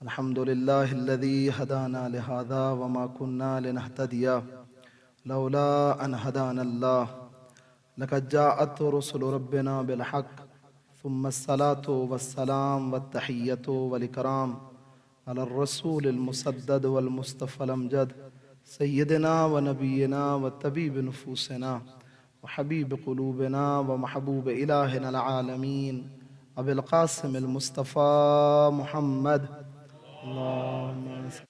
الحمد لله الذي هدانا لهذا وما كنا لنهتدي لولا أن هدانا الله لقد جاءت رسل ربنا بالحق ثم الصلاة والسلام والتحية والإكرام على الرسول المسدد والمصطفى الأمجد سيدنا ونبينا وطبيب نفوسنا وحبيب قلوبنا ومحبوب إلهنا العالمين أبي القاسم المصطفى محمد اللهم صل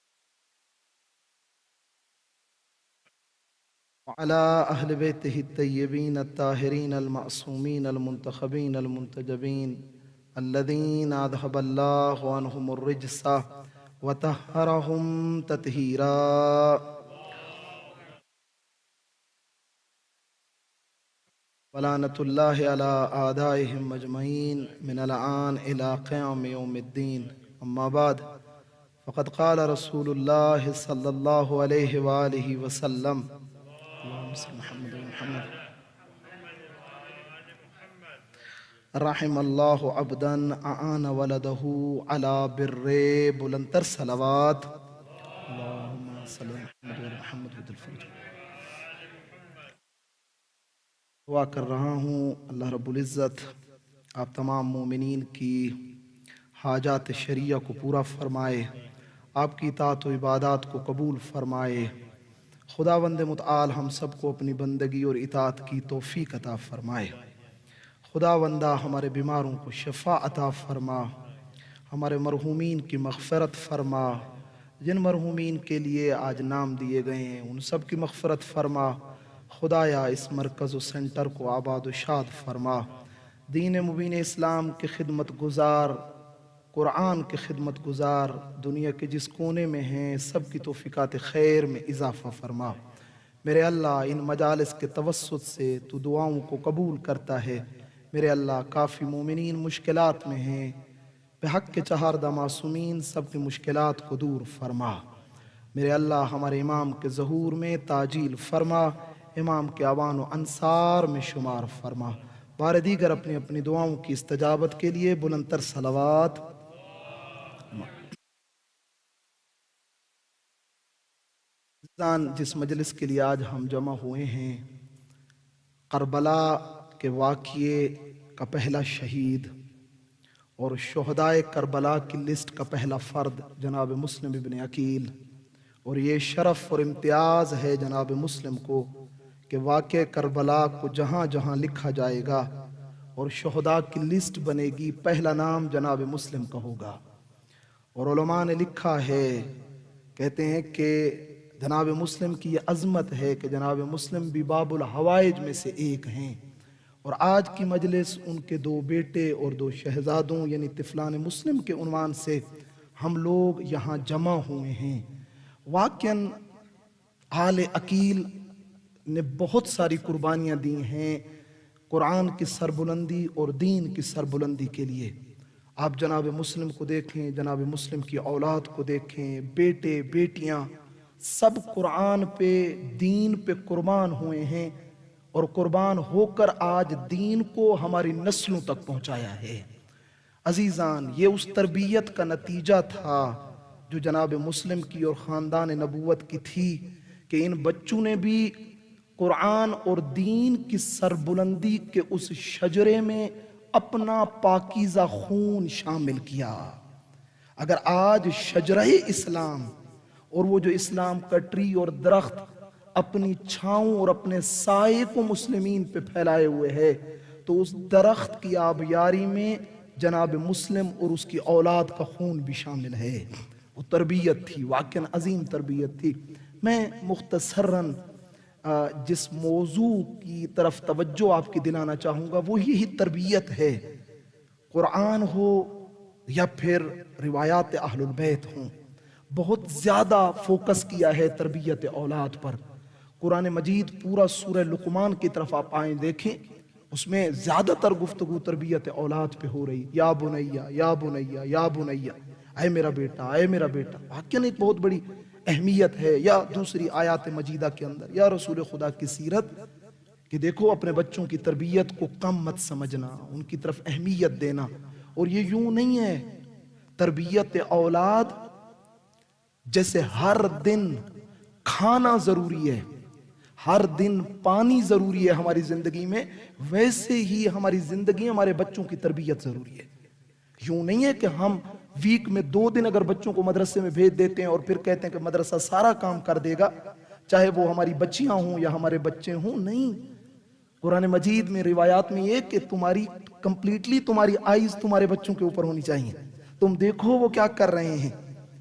وعلى أهل بيته الطيبين الطاهرين المعصومين المنتخبين المنتجبين الذين أذهب الله عنهم الرجس وطهرهم تطهيرا ولعنة الله على أعدائهم أجمعين من الآن إلى قيام يوم الدين. أما بعد فقد قال رسول الله صلى الله عليه وآله وسلم اللهم صل محمد ومحمد رحم الله عبدا أعان ولده على بر بلندتر صلوات اللهم صل محمد ومحمد ود الفرج. دعا کر رہا ہوں اللہ رب العزت آپ تمام مومنین کی حاجات شریعہ کو پورا فرمائے، آپ کی اطاعت و عبادات کو قبول فرمائے. خداوند متعال ہم سب کو اپنی بندگی اور اطاعت کی توفیق عطا فرمائے. خداوندہ ہمارے بیماروں کو شفا عطا فرما، ہمارے مرحومین کی مغفرت فرما، جن مرحومین کے لیے آج نام دیے گئے ہیں ان سب کی مغفرت فرما. خدایا اس مرکز و سینٹر کو آباد و شاد فرما. دین مبین اسلام کے خدمت گزار، قرآن کے خدمت گزار دنیا کے جس کونے میں ہیں سب کی توفیقات خیر میں اضافہ فرما. میرے اللہ ان مجالس کے توسط سے تو دعاؤں کو قبول کرتا ہے. میرے اللہ کافی مومنین مشکلات میں ہیں، بحق کے چہاردہ معصومین سب کی مشکلات کو دور فرما. میرے اللہ ہمارے امام کے ظہور میں تاجیل فرما، امام کے اعوان و انصار میں شمار فرما. بار دیگر اپنی اپنی دعاؤں کی استجابت کے لیے بلندتر صلوات. جس مجلس کے لیے آج ہم جمع ہوئے ہیں، کربلا کے واقعے کا پہلا شہید اور شہدائے کربلا کی لسٹ کا پہلا فرد جناب مسلم ابن عقیل، اور یہ شرف اور امتیاز ہے جناب مسلم کو کہ واقعہ کربلا کو جہاں جہاں لکھا جائے گا اور شہداء کی لسٹ بنے گی پہلا نام جناب مسلم کا ہوگا. اور علماء نے لکھا ہے، کہتے ہیں کہ جناب مسلم کی یہ عظمت ہے کہ جناب مسلم بھی باب الحوائج میں سے ایک ہیں، اور آج کی مجلس ان کے 2 بیٹے اور 2 شہزادوں یعنی طفلان مسلم کے عنوان سے ہم لوگ یہاں جمع ہوئے ہیں. واقعاً آل عقیل نے بہت ساری قربانیاں دی ہیں قرآن کی سربلندی اور دین کی سربلندی کے لیے. آپ جناب مسلم کو دیکھیں، جناب مسلم کی اولاد کو دیکھیں، بیٹے بیٹیاں سب قرآن پہ دین پہ قربان ہوئے ہیں، اور قربان ہو کر آج دین کو ہماری نسلوں تک پہنچایا ہے. عزیزان یہ اس تربیت کا نتیجہ تھا جو جناب مسلم کی اور خاندان نبوت کی تھی کہ ان بچوں نے بھی قرآن اور دین کی سربلندی کے اس شجرے میں اپنا پاکیزہ خون شامل کیا. اگر آج شجرہ اسلام اور وہ جو اسلام کا ٹری اور درخت اپنی چھاؤں اور اپنے سائے کو مسلمین پہ پھیلائے ہوئے ہے، تو اس درخت کی آبیاری میں جناب مسلم اور اس کی اولاد کا خون بھی شامل ہے. وہ تربیت تھی، واقعاً عظیم تربیت تھی. میں مختصراً جس موضوع کی طرف توجہ آپ کی دلانا چاہوں گا وہ یہی تربیت ہے. قرآن ہو یا پھر روایات اہل البیت ہوں، بہت زیادہ فوکس کیا ہے تربیت اولاد پر. قرآن مجید پورا سورہ لقمان کی طرف آپ آئیں دیکھیں، اس میں زیادہ تر گفتگو تربیت اولاد پہ ہو رہی. یا بنیا یا بنیا یا بنیا، اے میرا بیٹا اے میرا بیٹا. واقعاً ایک بہت بڑی اہمیت ہے. یا دوسری آیات مجیدہ کے اندر یا رسول خدا کی سیرت کہ دیکھو اپنے بچوں کی تربیت کو کم مت سمجھنا، ان کی طرف اہمیت دینا. اور یہ یوں نہیں ہے، تربیت اولاد جیسے ہر دن کھانا ضروری ہے، ہر دن پانی ضروری ہے ہماری زندگی میں، ویسے ہی ہماری زندگی ہمارے بچوں کی تربیت ضروری ہے۔ یوں نہیں ہے کہ ہم ویک میں 2 دن اگر بچوں کو مدرسے میں بھیج دیتے ہیں اور پھر کہتے ہیں کہ مدرسہ سارا کام کر دے گا، چاہے وہ ہماری بچیاں ہوں یا ہمارے بچے ہوں۔ نہیں، قرآن مجید میں روایات میں یہ کہ تمہاری آئیز تمہارے بچوں کے اوپر ہونی چاہیے، تم دیکھو وہ کیا کر رہے ہیں۔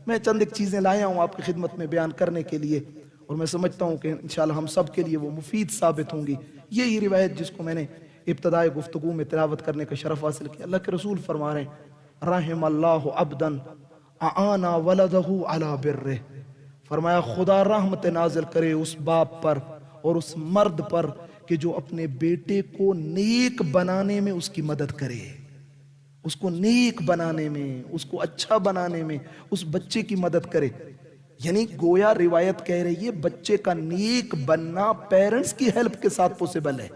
میں چند ایک چیزیں لایا ہوں آپ کی خدمت میں بیان کرنے کے لیے، اور میں سمجھتا ہوں کہ انشاءاللہ ہم سب کے لیے وہ مفید ثابت ہوں گی۔ یہی روایت جس کو میں نے ابتدائی گفتگو میں تلاوت کرنے کا شرف حاصل کیا، اللہ کے رسول فرما رہے ہیں رحم اللہ عبدا اعانا ولدہ علی برہ، فرمایا خدا رحمت نازل کرے اس باپ پر اور اس مرد پر کہ جو اپنے بیٹے کو نیک بنانے میں اس کی مدد کرے، اس کو نیک بنانے میں، اس کو اچھا بنانے میں اس بچے کی مدد کرے۔ یعنی گویا روایت کہہ رہی ہے بچے کا نیک بننا پیرنٹس کی ہیلپ کے ساتھ پوسیبل ہے۔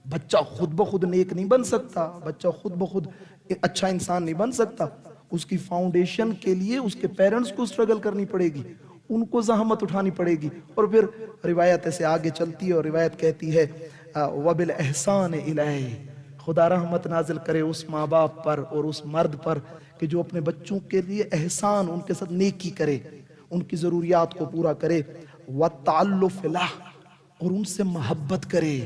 بچہ خود بخود نیک نہیں بن سکتا، بچہ خود بخود اچھا انسان نہیں بن سکتا، اس کی فاؤنڈیشن کے لیے اس کے پیرنٹس کو سٹرگل کرنی پڑے گی، ان کو زحمت اٹھانی پڑے گی۔ اور پھر روایت ایسے آگے چلتی ہے اور روایت کہتی ہے وَبِالْإِحْسَانِ إِلَيْهِ، خدا رحمت نازل کرے اس ماں باپ پر اور اس مرد پر کہ جو اپنے بچوں کے لیے احسان، ان کے ساتھ نیکی کرے، ان کی ضروریات کو پورا کرے، وَالتَّعَلُّفِ لَهُ، اور ان سے محبت کرے،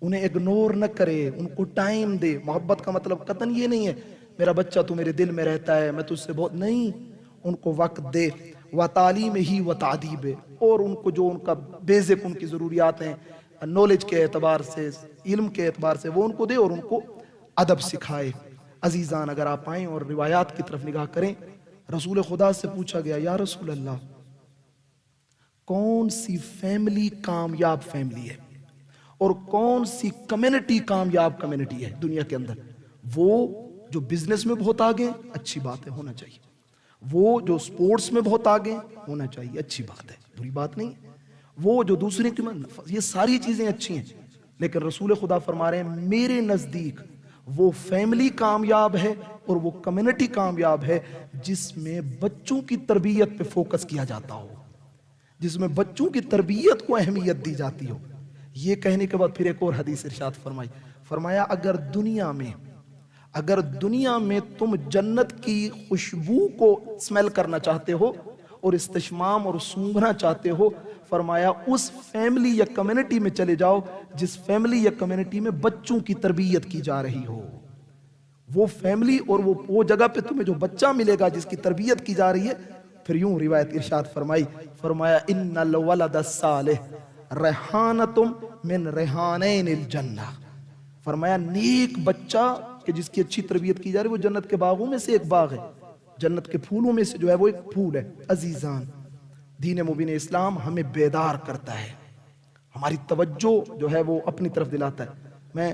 انہیں اگنور نہ کرے، ان کو ٹائم دے۔ محبت کا مطلب قطعاً یہ نہیں ہے میرا بچہ تو میرے دل میں رہتا ہے میں تجھ سے بہت، نہیں، ان کو وقت دے۔ وَتَعْلِيمِهِ وَتَعْدِيبِهِ، اور ان کو جو ان کا بیزک ان کی ضروریات ہیں نالج کے اعتبار سے، علم کے اعتبار سے، وہ ان کو دے اور ان کو ادب سکھائے۔ عزیزان اگر آپ آئیں اور روایات کی طرف نگاہ کریں، رسول خدا سے پوچھا گیا یا رسول اللہ کون سی فیملی کامیاب فیملی ہے اور کون سی کمیونٹی کامیاب کمیونٹی ہے دنیا کے اندر؟ وہ جو بزنس میں بہت آگے، اچھی بات ہے، ہونا چاہیے۔ وہ جو سپورٹس میں بہت آگے، ہونا چاہیے، اچھی بات ہے، بری بات نہیں۔ وہ جو دوسرے کی، یہ ساری چیزیں اچھی ہیں، لیکن رسول خدا فرما رہے ہیں میرے نزدیک وہ فیملی کامیاب ہے اور وہ کمیونٹی کامیاب ہے جس میں بچوں کی تربیت پہ فوکس کیا جاتا ہو، جس میں بچوں کی تربیت کو اہمیت دی جاتی ہو۔ یہ کہنے کے بعد پھر ایک اور حدیث ارشاد فرمایا اگر دنیا میں تم جنت کی خوشبو کو سمیل کرنا چاہتے ہو اور استشمام اور سونگھنا چاہتے ہو، فرمایا اس فیملی یا کمیونٹی میں چلے جاؤ جس فیملی یا کمیونٹی میں بچوں کی تربیت کی جا رہی ہو۔ وہ فیملی اور وہ جگہ پہ تمہیں جو بچہ ملے گا جس کی تربیت کی جا رہی ہے، پھر یوں روایت ارشاد فرمایا ان الولد الصالح ریحانۃ من ریحانین الجنہ، فرمایا نیک بچہ کہ جس کی اچھی تربیت کی جا رہی ہے وہ جنت کے باغوں میں سے ایک باغ ہے، جنت کے پھولوں میں سے جو ہے وہ ایک پھول ہے۔ عزیزان، دین مبین اسلام ہمیں بیدار کرتا ہے، ہماری توجہ جو ہے وہ اپنی طرف دلاتا ہے۔ میں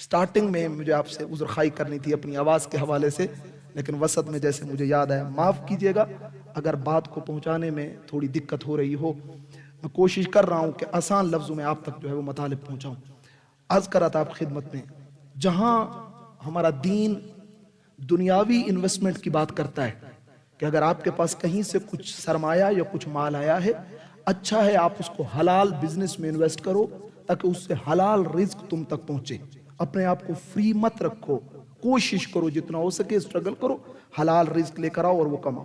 سٹارٹنگ میں مجھے آپ سے عذر خواہی کرنی تھی اپنی آواز کے حوالے سے، لیکن وسط میں جیسے مجھے یاد آیا، معاف کیجئے گا اگر بات کو پہنچانے میں تھوڑی دقت ہو رہی ہو۔ میں کوشش کر رہا ہوں کہ آسان لفظوں میں آپ تک جو ہے وہ مطالب پہنچاؤں۔ عرض کر رہا تھا آپ خدمت میں، جہاں ہمارا دین دنیاوی انویسٹمنٹ کی بات کرتا ہے کہ اگر آپ کے پاس کہیں سے کچھ سرمایہ یا کچھ مال آیا ہے، اچھا ہے آپ اس کو حلال بزنس میں انویسٹ کرو تاکہ اس سے حلال رزق تم تک پہنچے۔ اپنے آپ کو فری مت رکھو، کوشش کرو جتنا ہو سکے، اسٹرگل کرو، حلال رزق لے کر آؤ اور وہ کماؤ۔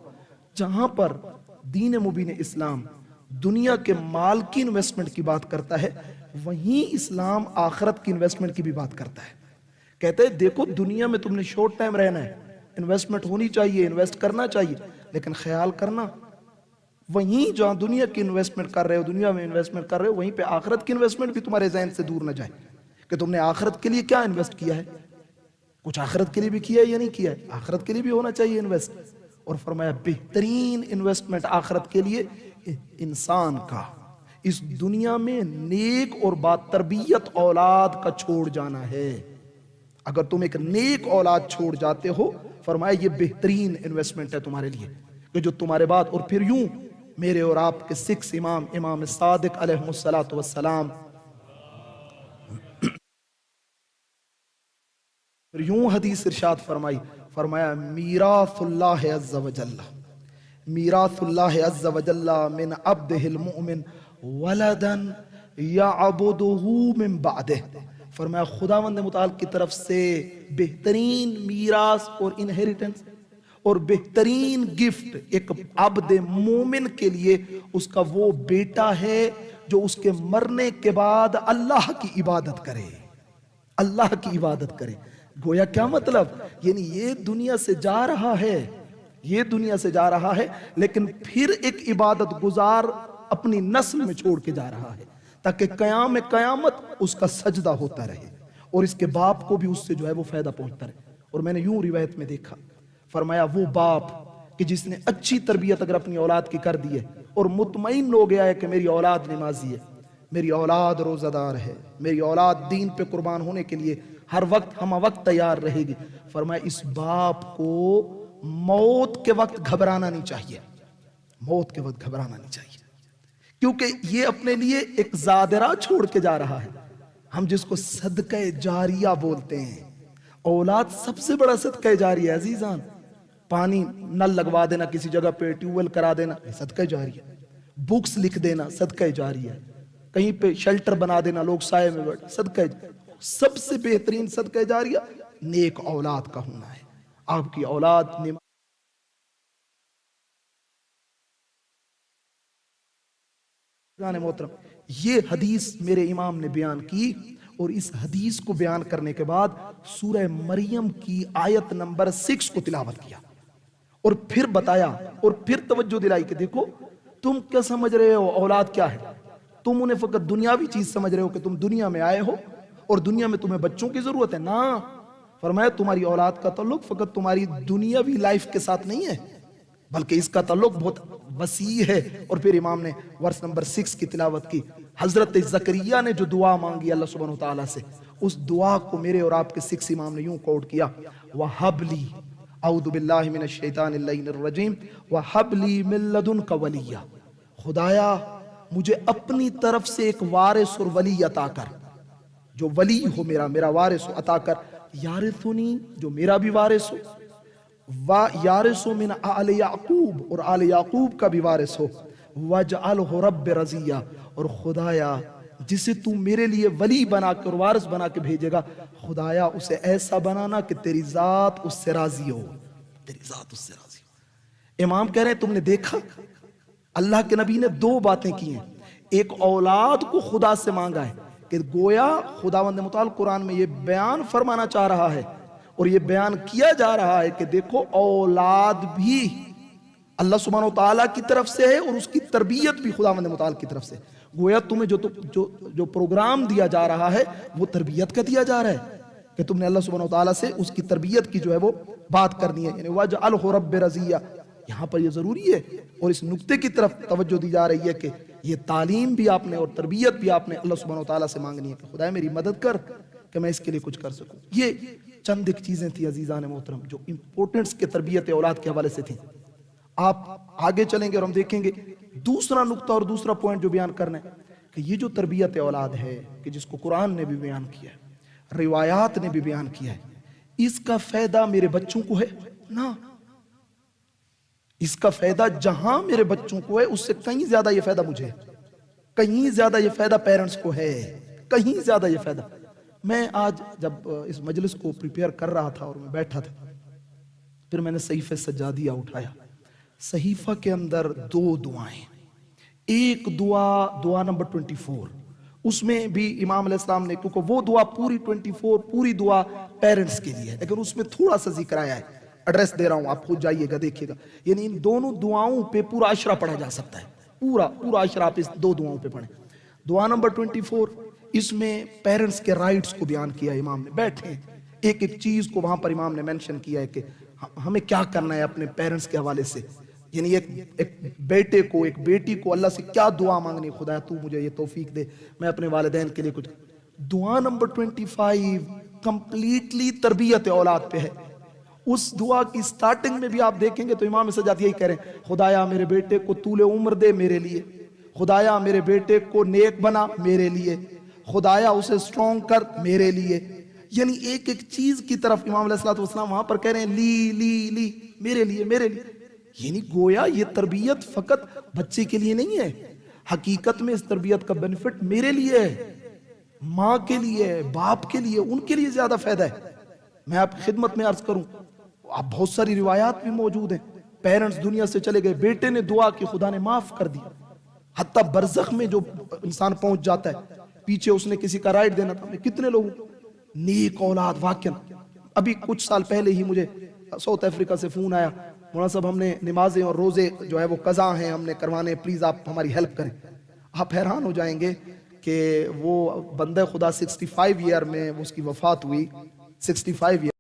جہاں پر دین مبین اسلام دنیا کے مال کی انویسٹمنٹ کی بات کرتا ہے، وہیں اسلام آخرت کی انویسٹمنٹ کی بھی بات کرتا ہے۔ کہتے ہیں دیکھو دنیا میں تم نے شورٹ ٹائم رہنا ہے، انویسٹمنٹ ہونی چاہیے، انویسٹ کرنا چاہیے، لیکن خیال کرنا وہیں جہاں دنیا کی انویسٹمنٹ کر رہے ہو، دنیا میں انویسٹمنٹ کر رہے ہو، وہیں پہ آخرت کی انویسٹمنٹ بھی تمہارے ذہن سے دور نہ جائے کہ تم نے آخرت کے لیے کیا انویسٹ کیا ہے، کچھ آخرت کے لیے بھی کیا ہے یا نہیں کیا ہے، آخرت کے لیے بھی ہونا چاہیے انویسٹ۔ اور فرمایا بہترین انویسٹمنٹ آخرت کے لیے انسان کا اس دنیا میں نیک اور با تربیت اولاد کا چھوڑ جانا ہے۔ اگر تم ایک نیک اولاد چھوڑ جاتے ہو، فرمایا یہ بہترین انویسٹمنٹ ہے تمہارے لیے کہ جو تمہارے بعد، اور پھر یوں میرے اور آپ کے 6 امام صادق علیہ الصلوۃ والسلام، پھر یوں حدیث ارشاد فرمائی فرمایا میراث اللہ عز وجل، میراث اللہ عز وجل من عبدہ المؤمن ولدا یعبدہ من بعدہ، فرمایا خداوند متعال کی طرف سے بہترین میراث اور انہیریٹنس اور بہترین گفٹ ایک عبد مومن کے لیے اس کا وہ بیٹا ہے جو اس کے مرنے کے بعد اللہ کی عبادت کرے، اللہ کی عبادت کرے۔ گویا کیا مطلب؟ یعنی یہ دنیا سے جا رہا ہے، یہ دنیا سے جا رہا ہے، لیکن پھر ایک عبادت گزار اپنی نسل میں چھوڑ کے جا رہا ہے تاکہ قیام قیامت اس کا سجدہ ہوتا رہے اور اس کے باپ کو بھی اس سے جو ہے وہ فائدہ پہنچتا رہے۔ اور میں نے یوں روایت میں دیکھا، فرمایا وہ باپ کہ جس نے اچھی تربیت اگر اپنی اولاد کی کر دی ہے اور مطمئن ہو گیا ہے کہ میری اولاد نمازی ہے، میری اولاد روزہ دار ہے، میری اولاد دین پہ قربان ہونے کے لیے ہر وقت ہم وقت تیار رہے گی، فرمایا اس باپ کو موت کے وقت گھبرانا نہیں چاہیے، موت کے وقت گھبرانا نہیں چاہیے، کیونکہ یہ اپنے لیے ایک زادرہ چھوڑ کے جا رہا ہے، ہم جس کو صدقہ جاریہ بولتے ہیں۔ اولاد سب سے بڑا صدقہ جاریہ ہے عزیزان۔ پانی نل لگوا دینا کسی جگہ پہ، ٹیوب ویل کرا دینا، صدقہ جاریہ، بکس لکھ دینا صدقہ جاریہ، کہیں پہ شیلٹر بنا دینا لوگ سائے میں بیٹھ، صدقہ جاریہ۔ سب سے بہترین صدقہ جاریہ نیک اولاد کا ہونا ہے۔ آپ کی اولاد محترم، یہ حدیث میرے امام نے بیان کی، اور اس حدیث کو بیان کرنے کے بعد سورہ مریم کی آیت نمبر 6 کو تلاوت کیا اور پھر بتایا اور پھر توجہ دلائی کہ دیکھو تم کیا سمجھ رہے ہو اولاد کیا ہے، تم انہیں فقط دنیاوی چیز سمجھ رہے ہو کہ تم دنیا میں آئے ہو اور دنیا میں تمہیں بچوں کی ضرورت ہے، نا، فرمایا تمہاری اولاد کا تعلق فقط تمہاری دنیاوی لائف کے ساتھ نہیں ہے بلکہ اس کا تعلق بہت وسیع ہے۔ اور پھر امام نے ورس نمبر 6 کی تلاوت کی۔ حضرت زکریا نے جو دعا مانگی اللہ سبحانہ وتعالی سے، اس دعا کو میرے اور آپ کے 6 امام نے یوں کوٹ کیا، وَحَبْ لِي اعوذ باللہ من الشیطان اللعین الرجیم وَحَبْ لِي مِن لَدُنْكَ وَلِيًّا، خدایا مجھے اپنی طرف سے ایک وارث اور ولی عطا کر، جو ولی ہو میرا وارث عطا کر، یارثنی جو میرا بھی وارث ہو، یارث من آل یعقوب اور آل یعقوب کا بھی وارث ہو، وَجْعَلْهُ رَبِّ رَضِيًّا، اور خدایا جسے تو میرے لیے ولی بنا کے اور وارث بنا کے بھیجے گا، خدایا اسے ایسا بنانا کہ تیری ذات اس سے راضی ہو، تیری ذات اس سے راضی ہو۔ امام کہہ رہے ہیں تم نے دیکھا اللہ کے نبی نے 2 باتیں کی ہیں، ایک اولاد کو خدا سے مانگا ہے کہ گویا خداوند متعال قرآن میں یہ بیان فرمانا چاہ رہا ہے اور یہ بیان کیا جا رہا ہے کہ دیکھو اولاد بھی اللہ سبحانہ وتعالیٰ کی طرف سے ہے اور اس کی تربیت بھی خداوند متعال کی طرف سے، گویا تمہیں جو پروگرام دیا جا رہا ہے وہ تربیت کا دیا جا رہا ہے کہ تم نے اللہ سبحانہ وتعالیٰ سے اس کی تربیت کی جو ہے وہ بات کرنی ہے، یعنی وَجْعَلْهُ رَبِّ رَضِيًّا، یہاں پر یہ ضروری ہے اور اس نقطے کی طرف توجہ دی جا رہی ہے کہ یہ تعلیم بھی آپ نے اور تربیت بھی آپ نے اللہ سبحانہ وتعالیٰ سے مانگنی ہے کہ خدا میری مدد کر کہ میں اس کے لیے کچھ کر سکوں۔ یہ چند ایک چیزیں تھیں عزیزان محترم جو امپورٹنٹس کے تربیت اولاد کے حوالے سے تھیں۔ آپ آگے چلیں گے اور ہم دیکھیں گے دوسرا نقطہ اور دوسرا پوائنٹ جو بیان کرنا ہے کہ یہ جو تربیت اولاد ہے کہ جس کو قرآن نے بھی بیان کیا ہے، روایات نے بھی بیان کیا ہے، اس کا فائدہ میرے بچوں کو ہے نا، اس کا فائدہ جہاں میرے بچوں کو ہے اس سے کہیں زیادہ یہ فائدہ مجھے ہے، کہیں زیادہ یہ فائدہ پیرنٹس کو ہے، کہیں زیادہ یہ فائدہ۔ میں آج جب اس مجلس کو پریپیئر کر رہا تھا اور میں بیٹھا تھا، پھر میں نے صحیفہ سجادیہ اٹھایا، صحیفہ کے اندر 2 دعائیں، ایک دعا نمبر 24، اس میں بھی امام علیہ السلام نے، کیونکہ وہ دعا پوری 24 پوری دعا پیرنٹس کے لیے ہے، لیکن اس میں تھوڑا سا ذکر آیا ہے، ایڈریس دے رہا ہوں آپ خود جائیے گا دیکھیے گا، یعنی ان دونوں دعاؤں پہ پورا عشرہ پڑھا جا سکتا ہے، پورا عشرہ آپ اس 2 دعاؤں پہ پڑھیں۔ دعا نمبر 24 اس میں پیرنٹس کے رائٹس کو بیان کیا امام نے، بیٹھے ایک ایک چیز کو وہاں پر امام نے مینشن کیا ہے کہ ہمیں کیا کرنا ہے اپنے پیرنٹس کے حوالے سے، یعنی ایک بیٹے کو ایک بیٹی کو اللہ سے کیا دعا مانگنی، خدا تو مجھے یہ توفیق دے میں اپنے والدین کے لیے کچھ۔ دعا نمبر 25 کمپلیٹلی تربیت اولاد پہ ہے۔ اس دعا کی سٹارٹنگ میں بھی آپ دیکھیں گے تو امام سجاد یہی کہہ رہے ہیں، خدایا میرے بیٹے کو طول عمر دے میرے لیے، خدایا میرے بیٹے کو نیک بنا میرے لیے، خدایا اسے سٹرونگ کر میرے لیے، یعنی ایک ایک چیز کی طرف امام علیہ الصلوۃ والسلام وہاں پر کہہ رہے ہیں لی لی لی، میرے لیے میرے لیے. یعنی گویا یہ تربیت فقط بچے کے لیے نہیں ہے، حقیقت میں اس تربیت کا بینیفٹ میرے لیے ہے، ماں کے لیے ہے، باپ کے لیے، ان کے لیے زیادہ فائدہ ہے. میں آپ کی خدمت میں عرض کروں، اب بہت ساری روایات بھی موجود ہیں، پیرنٹس دنیا سے چلے گئے، بیٹے نے دعا کی، خدا نے معاف کر دیا. حتیٰ برزخ میں جو انسان پہنچ جاتا ہے، پیچھے اس نے کسی کا رائٹ دینا تھا، کتنے لوگوں نیک اولاد واقعا. ابھی کچھ سال پہلے ہی مجھے ساؤتھ افریقہ سے فون آیا، مولانا صاحب ہم نے نمازیں اور روزے جو ہے وہ قضا ہیں ہم نے کروانے، پلیز آپ ہماری ہیلپ کریں. آپ حیران ہو جائیں گے کہ وہ بندہ خدا 65 ایئر میں اس کی وفات ہوئی، 65 ایئر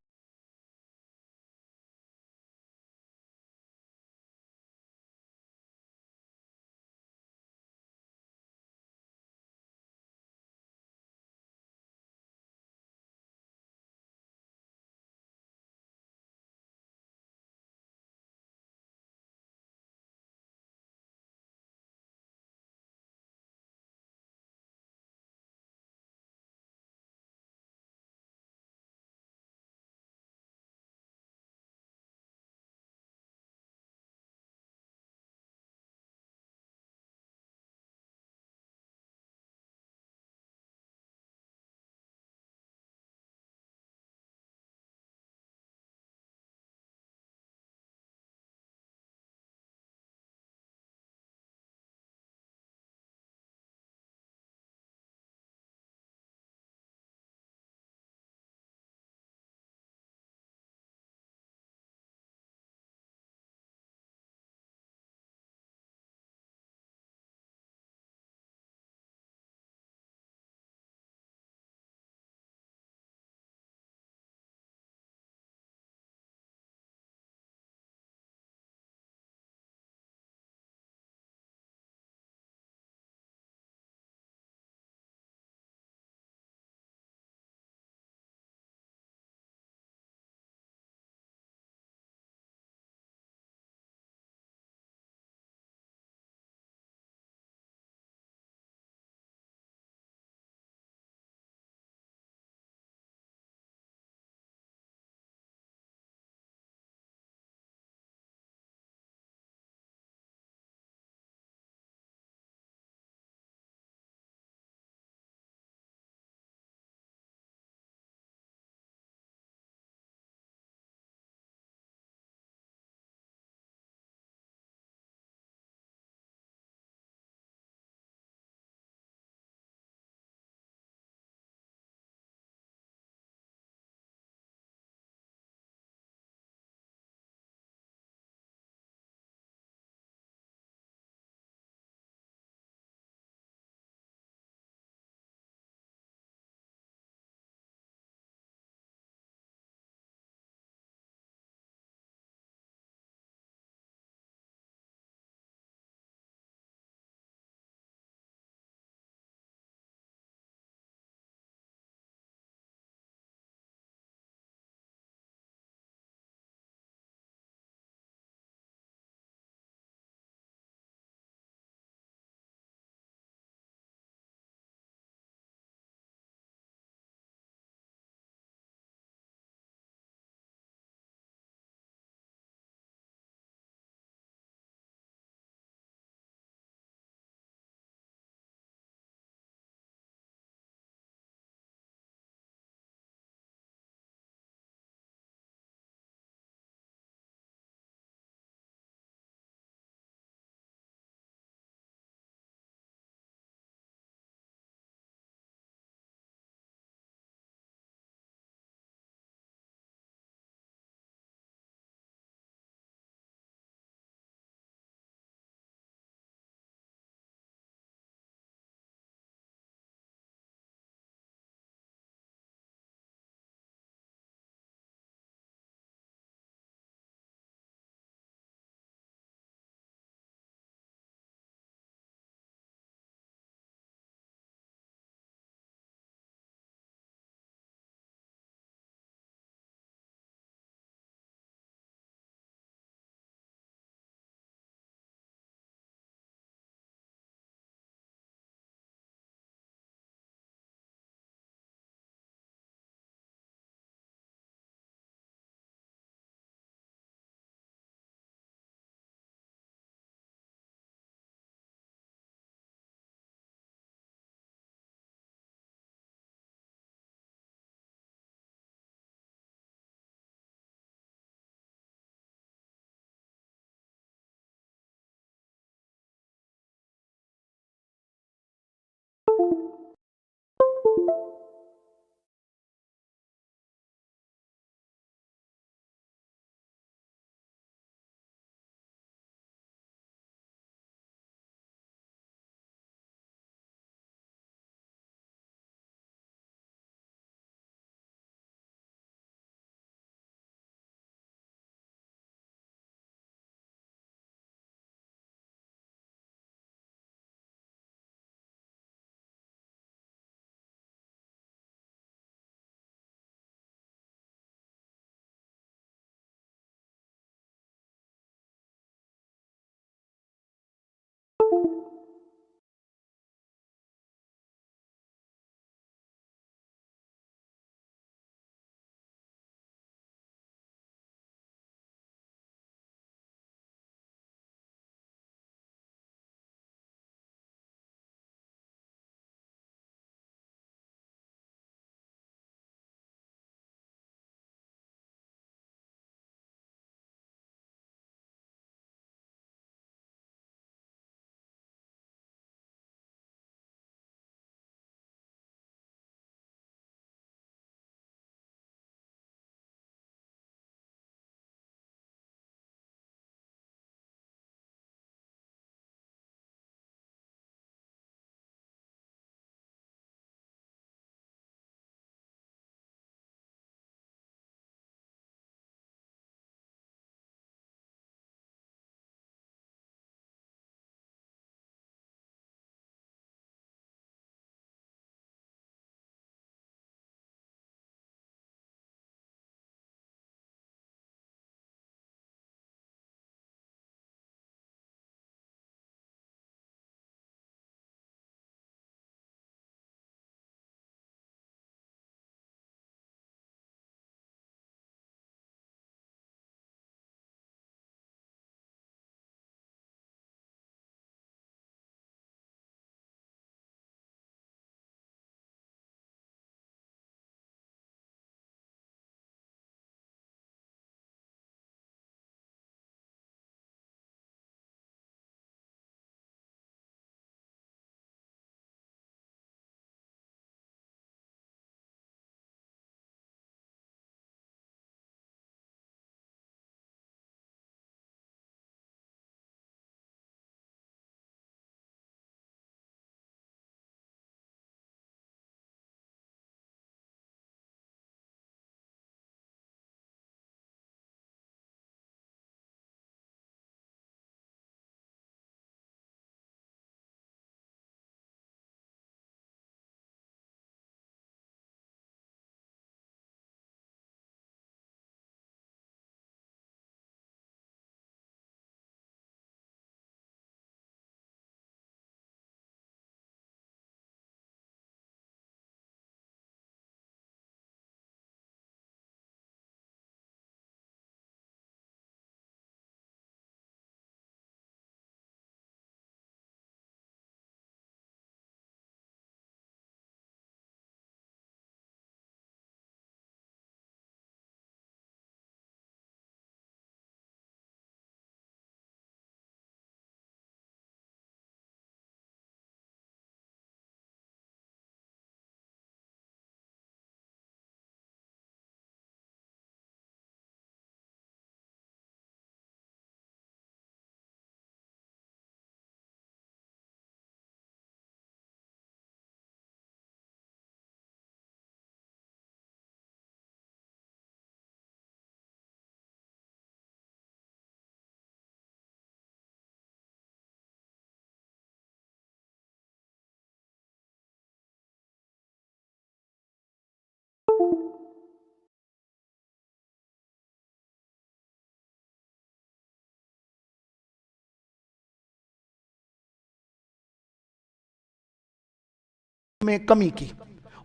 میں کمی کی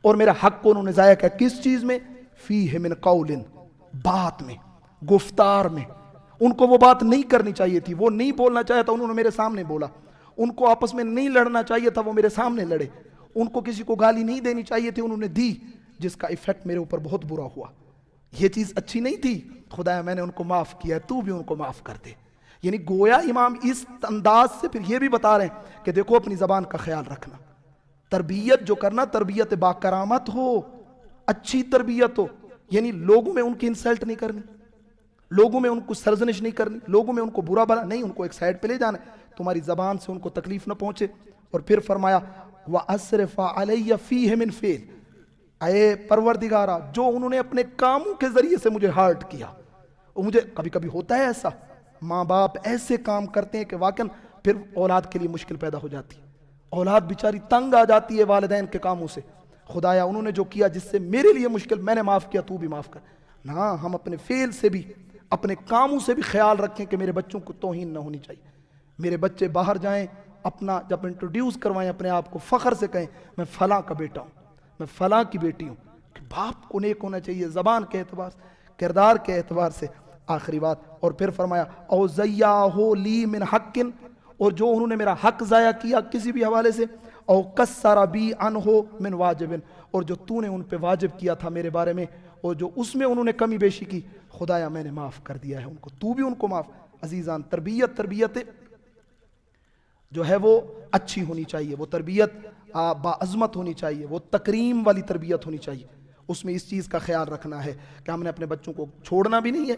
اور میرا حق کو انہوں نے ضائع کیا. کس چیز میں؟ فیہ من قول، بات میں، گفتار میں. ان کو وہ بات نہیں کرنی چاہیے تھی، وہ نہیں بولنا چاہیا تھا، انہوں نے میرے سامنے بولا. ان کو آپس میں نہیں لڑنا چاہیے تھا، وہ میرے سامنے لڑے. ان کو کسی کو گالی نہیں دینی چاہیے تھی، انہوں نے دی، جس کا ایفیکٹ میرے اوپر بہت برا ہوا. یہ چیز اچھی نہیں تھی. خدایا میں نے ان کو معاف کیا ہے، تو بھی ان کو معاف کر دے. یعنی گویا امام اس انداز سے پھر یہ بھی بتا رہے ہیں کہ دیکھو اپنی زبان کا خیال رکھنا. تربیت جو کرنا، تربیت با کرامت ہو، اچھی تربیت ہو. یعنی لوگوں میں ان کی انسلٹ نہیں کرنی، لوگوں میں ان کو سرزنش نہیں کرنی، لوگوں میں ان کو برا بھلا نہیں، ان کو ایک سائڈ پہ لے جانا ہے. تمہاری زبان سے ان کو تکلیف نہ پہنچے. اور پھر فرمایا وَأَسْرِفَ عَلَيَّ فِيهِ مِنْ فِعْلٍ، اے پروردگارا جو انہوں نے اپنے کاموں کے ذریعے سے مجھے ہارٹ کیا. اور مجھے کبھی کبھی ہوتا ہے ایسا، ماں باپ ایسے کام کرتے ہیں کہ واقعاً پھر اولاد کے لیے مشکل پیدا ہو جاتی ہے. اولاد بیچاری تنگ آ جاتی ہے والدین کے کاموں سے. خدایا انہوں نے جو کیا جس سے میرے لیے مشکل، میں نے معاف کیا، تو بھی معاف کر. نہ، ہم اپنے فعل سے بھی، اپنے کاموں سے بھی خیال رکھیں کہ میرے بچوں کو توہین نہ ہونی چاہیے. میرے بچے باہر جائیں، اپنا جب انٹروڈیوس کروائیں اپنے آپ کو، فخر سے کہیں میں فلاں کا بیٹا ہوں، میں فلاں کی بیٹی ہوں. کہ باپ کو نیک ہونا چاہیے زبان کے اعتبار سے، کردار کے اعتبار سے. آخری بات، اور پھر فرمایا او ضیعہ لی من حق، اور جو انہوں نے میرا حق ضائع کیا کسی بھی حوالے سے، او کسر بی عنہ من واجب، اور جو تو نے ان پہ واجب کیا تھا میرے بارے میں، اور جو اس میں انہوں نے کمی بیشی کی، خدایا میں نے معاف کر دیا ہے ان کو، تو بھی ان کو معاف. عزیزان، تربیت جو ہے وہ اچھی ہونی چاہیے، وہ تربیت باعظمت ہونی چاہیے، وہ تکریم والی تربیت ہونی چاہیے. اس میں اس چیز کا خیال رکھنا ہے کہ ہم نے اپنے بچوں کو چھوڑنا بھی نہیں ہے،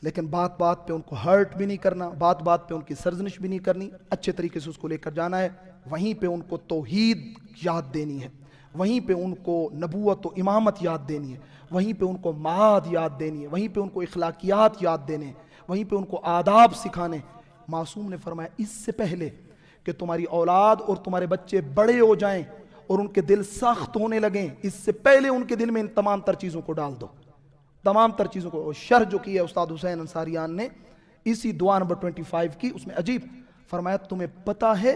لیکن بات بات پہ ان کو ہرٹ بھی نہیں کرنا، بات بات پہ ان کی سرزنش بھی نہیں کرنی، اچھے طریقے سے اس کو لے کر جانا ہے. وہیں پہ ان کو توحید یاد دینی ہے، وہیں پہ ان کو نبوت و امامت یاد دینی ہے، وہیں پہ ان کو معاد یاد دینی ہے، وہیں پہ ان کو اخلاقیات یاد دینے ہیں، وہیں پہ ان کو آداب سکھانے. معصوم نے فرمایا اس سے پہلے کہ تمہاری اولاد اور تمہارے بچے بڑے ہو جائیں اور ان کے دل سخت ہونے لگیں، اس سے پہلے ان کے دل میں ان تمام تر چیزوں کو ڈال دو، تمام تر چیزوں کو. شرح جو کی ہے استاد حسین انصاریان نے اسی دعا نمبر 25 کی، اس میں عجیب فرمایا تمہیں پتہ ہے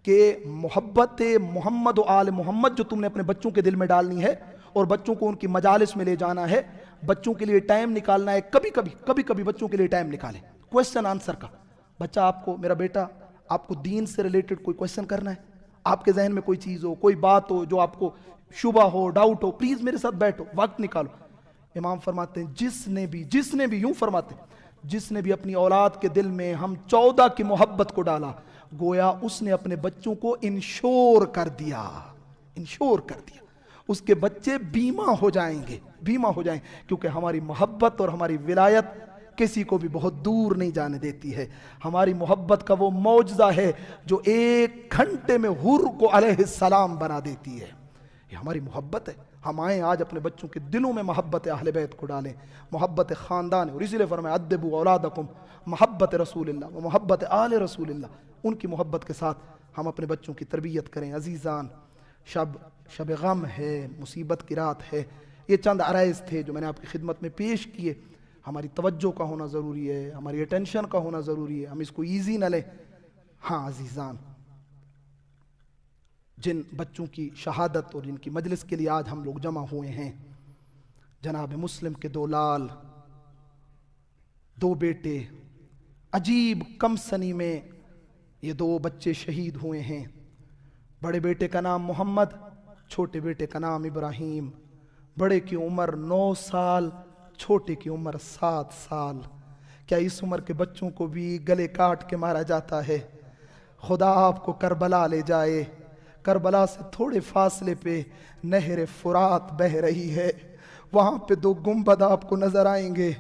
کہ محبت محمد و آل محمد جو تم نے اپنے بچوں کے دل میں ڈالنی ہے اور بچوں کو ان کی مجالس میں لے جانا ہے، بچوں کے لیے ٹائم نکالنا ہے. کبھی کبھی بچوں کے لیے ٹائم نکالیں، کویسچن آنسر کا. بچہ آپ کو، میرا بیٹا آپ کو دین سے ریلیٹڈ کوئی کویسچن کرنا ہے، آپ کے ذہن میں کوئی چیز ہو، کوئی بات ہو جو آپ کو شبہ ہو، ڈاؤٹ ہو، پلیز میرے ساتھ بیٹھو، وقت نکالو. امام فرماتے ہیں جس نے بھی یوں فرماتے ہیں جس نے بھی اپنی اولاد کے دل میں ہم 14 کی محبت کو ڈالا، گویا اس نے اپنے بچوں کو انشور کر دیا. اس کے بچے بیمہ ہو جائیں گے، کیونکہ ہماری محبت اور ہماری ولایت کسی کو بھی بہت دور نہیں جانے دیتی ہے. ہماری محبت کا وہ معجزہ ہے جو 1 گھنٹے میں حور کو علیہ السلام بنا دیتی ہے. یہ ہماری محبت ہے. ہم آئیں آج اپنے بچوں کے دلوں میں محبت اہل بیت کو ڈالیں، محبت خاندان. اور اسی لیے فرمایا ادبوا اولادکم، محبت رسول اللہ و محبت آل رسول اللہ. ان کی محبت کے ساتھ ہم اپنے بچوں کی تربیت کریں. عزیزان، شب غم ہے، مصیبت کی رات ہے. یہ چند عرائض تھے جو میں نے آپ کی خدمت میں پیش کیے. ہماری توجہ کا ہونا ضروری ہے، ہماری اٹینشن کا ہونا ضروری ہے، ہم اس کو ایزی نہ لیں. ہاں عزیزان، جن بچوں کی شہادت اور جن کی مجلس کے لیے آج ہم لوگ جمع ہوئے ہیں، جناب مسلم کے 2 لال، 2 بیٹے، عجیب کم سنی میں یہ 2 بچے شہید ہوئے ہیں. بڑے بیٹے کا نام محمد، چھوٹے بیٹے کا نام ابراہیم. بڑے کی عمر 9 سال، چھوٹے کی عمر 7 سال. کیا اس عمر کے بچوں کو بھی گلے کاٹ کے مارا جاتا ہے؟ خدا آپ کو کربلا لے جائے. کربلا سے تھوڑے فاصلے پہ نہر فرات بہ رہی ہے، وہاں پہ 2 گنبد آپ کو نظر آئیں گے.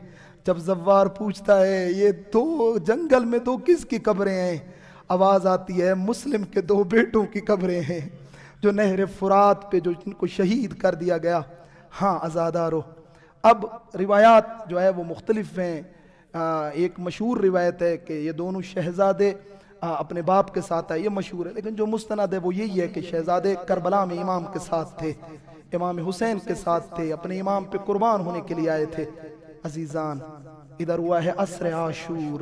جب زوار پوچھتا ہے یہ 2 جنگل میں 2 کس کی قبریں ہیں، آواز آتی ہے مسلم کے 2 بیٹوں کی قبریں ہیں جو نہر فرات پہ جو ان کو شہید کر دیا گیا. ہاں عزادارو، اب روایات جو ہے وہ مختلف ہیں. ایک مشہور روایت ہے کہ یہ دونوں شہزادے اپنے باپ کے ساتھ آئے، یہ مشہور ہے، لیکن جو مستند ہے وہ یہی ہے کہ شہزادے کربلا میں امام کے ساتھ تھے، امام حسین کے ساتھ تھے، اپنے امام پہ قربان ہونے کے لیے آئے تھے. عزیزان، ادھر ہوا ہے عصر عاشور،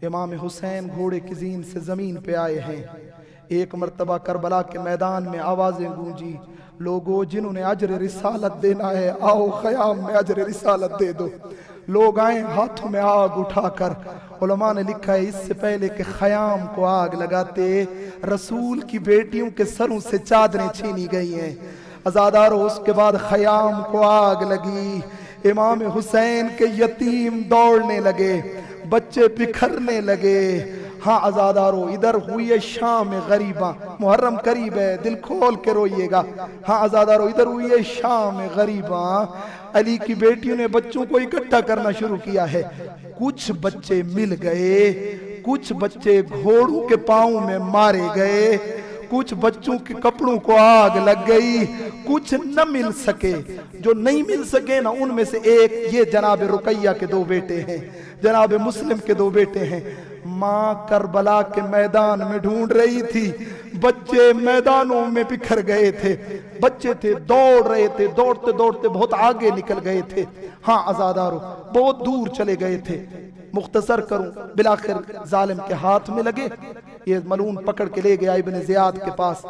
امام حسین گھوڑے کی زین سے زمین پہ آئے ہیں. ایک مرتبہ کربلا کے میدان میں آوازیں گونجی، لوگوں جنہوں نے اجر رسالت دینا ہے آؤ خیام میں اجر رسالت دے دو۔ لوگ آئیں ہاتھوں میں آگ اٹھا کر۔ علماء نے لکھا ہے اس سے پہلے کہ خیام کو آگ لگاتے رسول کی بیٹیوں کے سروں سے چادریں چھینی گئی ہیں۔ عزادارو اس کے بعد خیام کو آگ لگی، امام حسین کے یتیم دوڑنے لگے، بچے بکھرنے لگے۔ ہاں عزادارو ادھر ہوئی ہے شام غریباں، محرم قریب ہے دل کھول کے روئیے گا۔ ہاں عزادارو ادھر ہوئی ہے شام غریباں، علی کی بیٹیوں نے بچوں کو اکٹھا کرنا شروع کیا ہے۔ کچھ بچے مل گئے، کچھ بچے گھوڑوں کے پاؤں میں مارے گئے، کچھ بچوں کے کپڑوں کو آگ لگ گئی، کچھ نہ مل سکے۔ جو نہیں مل سکے نا ان میں سے ایک یہ جناب رقیہ کے دو بیٹے ہیں، جناب مسلم کے دو بیٹے ہیں۔ ماں کربلا کے میدان میں ڈھونڈ رہی تھی، بچے میدانوں میں بکھر گئے تھے، بچے تھے دوڑ رہے تھے، دوڑتے دوڑتے بہت آگے نکل گئے تھے۔ ہاں عزادارو بہت دور چلے گئے تھے۔ مختصر کروں، بلاخر ظالم کے ہاتھ میں لگے، یہ ملعون پکڑ کے لے گیا ابن زیاد کے پاس۔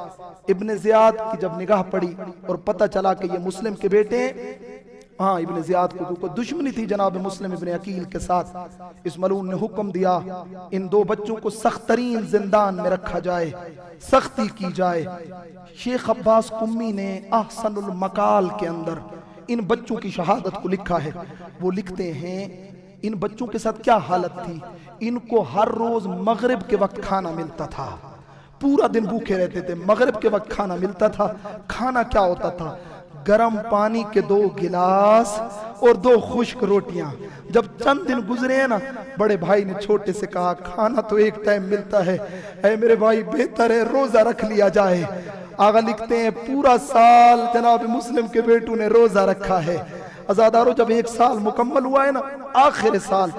ابن زیاد کی جب نگاہ پڑی اور پتہ چلا کہ یہ مسلم کے بیٹے ہیں، ہاں ابن زیاد کو دشمنی تھی جناب مسلم ابن عقیل کے ساتھ، اس ملعون نے حکم دیا ان دو بچوں کو سخت ترین زندان میں رکھا جائے، سختی کی جائے۔ شیخ عباس قمی نے احسن المقال کے اندر ان بچوں کی شہادت کو لکھا ہے۔ وہ لکھتے ہیں ان بچوں کے ساتھ کیا حالت تھی، ان کو ہر روز مغرب کے وقت کھانا ملتا تھا، پورا دن بھوکے رہتے تھے، مغرب کے وقت کھانا ملتا تھا۔ کھانا کیا ہوتا تھا؟ گرم پانی کے 2 گلاس اور 2 خشک روٹیاں۔ جب چند دن گزرے ہیں نا، بڑے بھائی نے چھوٹے سے کہا کھانا تو ایک ٹائم ملتا ہے، اے میرے بھائی بہتر ہے روزہ رکھ لیا جائے۔ آغا لکھتے ہیں پورا سال جناب مسلم کے بیٹوں نے روزہ رکھا ہے۔ عزادارو جب 1 سال مکمل ہوا ہے نا، آخر سال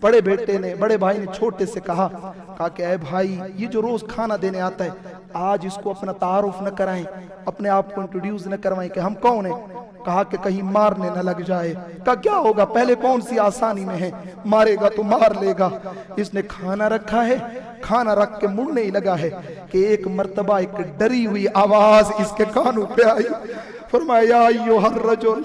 بڑے بیٹے نے، بڑے بھائی نے چھوٹے سے کہا کہ اے بھائی یہ جو روز کھانا دینے آتا ہے آج اس کو اپنا تعارف نہ کرائیں، اپنے آپ کو انٹروڈیوس نہ کروائیں کہ ہم کون ہیں۔ کہا کہ کہیں مارنے نہ لگ جائے۔ کہا کیا ہوگا، پہلے کون سی آسانی میں ہے، مارے گا تو مار لے گا۔ اس نے کھانا رکھا ہے، کھانا رکھ کے مڑنے ہی لگا ہے کہ ایک مرتبہ ایک ڈری ہوئی آواز اس کے کانوں پہ آئی۔ فرمایا یا ایوہ الرجل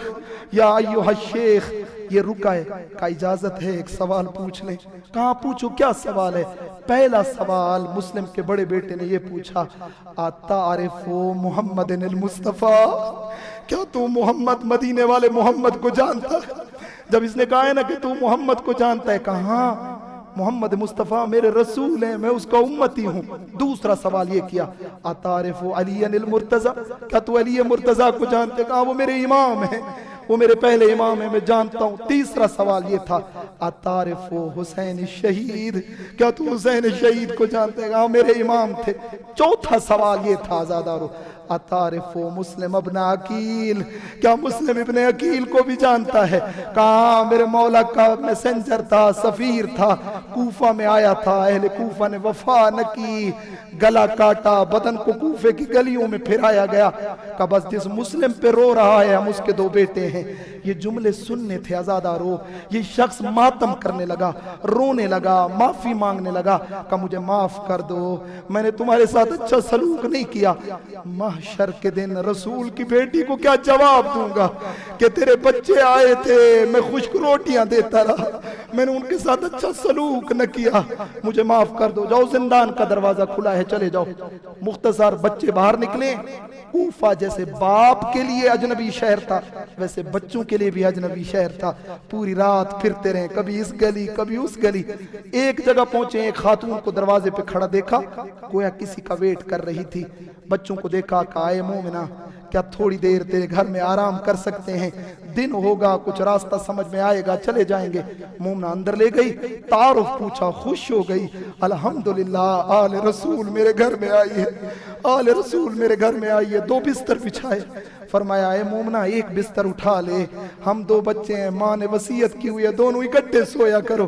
یا ایوہ الشیخ، یہ رکا ہے، کہا اجازت ہے ایک سوال پوچھ لیں۔ کہاں پوچھو، کیا سوال ہے؟ پہلا سوال مسلم کے بڑے بیٹے نے یہ پوچھا اتعرف محمد المصطفیٰ، کیا تو محمد مدینے والے محمد کو جانتا ہے؟ جب اس نے کہا ہے نا کہ تو محمد کو جانتا ہے، کہاں محمد مصطفیٰ میرے رسول ہیں، میں اس کا امتی ہوں۔ دوسرا سوال یہ کیا اتعرف علی المرتضیٰ، کیا تو علی مرتضیٰ کو جانتے؟ کہا وہ میرے امام ہیں، وہ میرے پہلے امام ہیں، میں جانتا ہوں۔ تیسرا سوال یہ تھا اتعرف حسین شہید، کیا تو حسین شہید کو جانتے؟ کہا میرے امام تھے۔ چوتھا سوال یہ تھا عزادارو اتعرف مسلم ابن عقیل، کیا مسلم ابن عقیل کو بھی جانتا ہے؟ کہا میرے مولا کا میسنجر تھا، سفیر تھا، کوفہ میں آیا تھا، اہل کوفہ نے وفا نہ کی، گلا کاٹا، بدن کو کوفے کی گلیوں میں پھرایا گیا۔ کہا بس جس مسلم پہ رو رہا ہے ہم اس کے 2 بیٹے ہیں۔ یہ جملے سننے تھے عزادارو، یہ شخص ماتم کرنے لگا، رونے لگا، معافی مانگنے لگا۔ کہا مجھے معاف کر دو، میں نے تمہارے ساتھ اچھا سلوک نہیں کیا۔ محشر کے دن رسول کی بیٹی کو کیا جواب دوں گا کہ تیرے بچے آئے تھے، میں خشک روٹیاں دیتا رہا، میں نے ان کے ساتھ اچھا سلوک نہ کیا، مجھے معاف کر دو، جاؤ زندان کا دروازہ کھلا ہے چلے جاؤ۔ مختصر بچے باہر نکلے۔ کوفہ جیسے باپ کے لیے اجنبی شہر تھا ویسے بچوں کے لیے بھی اجنبی شہر تھا۔ پوری رات پھرتے رہے، کبھی اس گلی کبھی اس گلی۔ ایک جگہ پہنچے، ایک خاتون کو دروازے پہ کھڑا دیکھا، گویا کسی کا ویٹ کر رہی تھی۔ بچوں کو دیکھا، کہا اے مومنہ کیا تھوڑی دیر تیرے گھر میں آرام کر سکتے ہیں؟ دن ہوگا، کچھ راستہ سمجھ میں آئے گا، چلے جائیں گے۔ مومنہ اندر لے گئی، تعارف پوچھا، خوش ہو گئی۔ الحمدللہ آل رسول میرے گھر میں آئی ہے، آل رسول میرے گھر میں آئی ہے۔ 2 بستر بچھائے، فرمایا اے مومنہ ایک بستر اٹھا لے، ہم 2 بچے ہیں، ماں نے وصیت کی ہوئی ہے، دونوں اکٹھے سویا کرو۔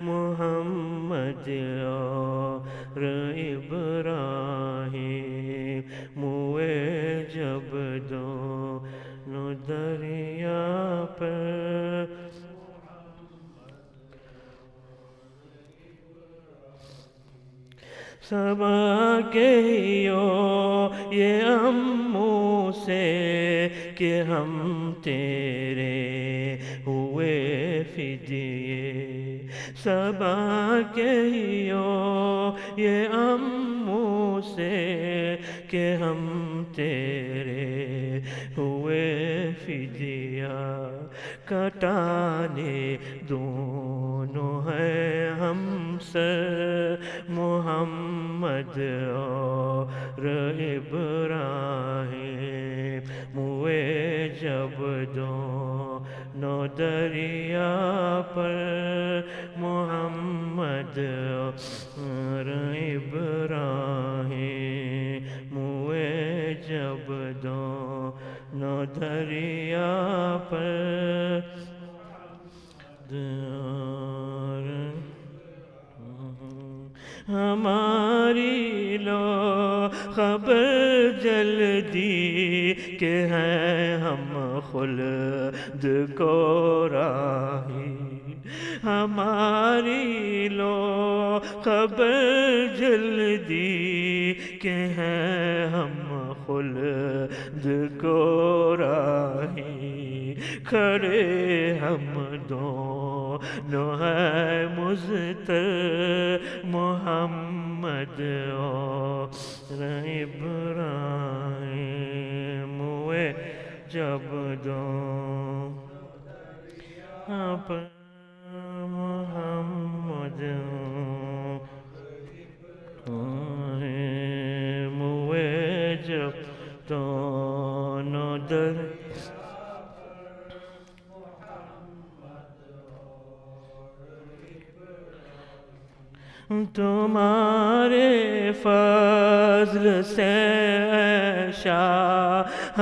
محمد اور ابراہیم موئے جب دونوں دریا پر سبا کہیو یہ اموں سے کہ ہم تیرے ہوئے فدیے سبا کہیو یہ اموں سے کہ ہم تیرے ہوئے فدیہ کٹانے دونوں ہیں ہم سر محمد اور ابراہیم موئے جب دونوں دریا پر محمد اور ابراہیم موئے جب دونوں دریا پر ہماری لو خبر جلدی کہ ہیں ہم خلد کو راہی ہماری لو خبر جلدی کہ ہیں ہم خلد کو راہی کھڑے ہم دونوں ہیں مضطر محمد اور ابراہیم ہوئے جب دونوں پر محمد ہوئے جب دونوں در تمہارے فضل سے شاہ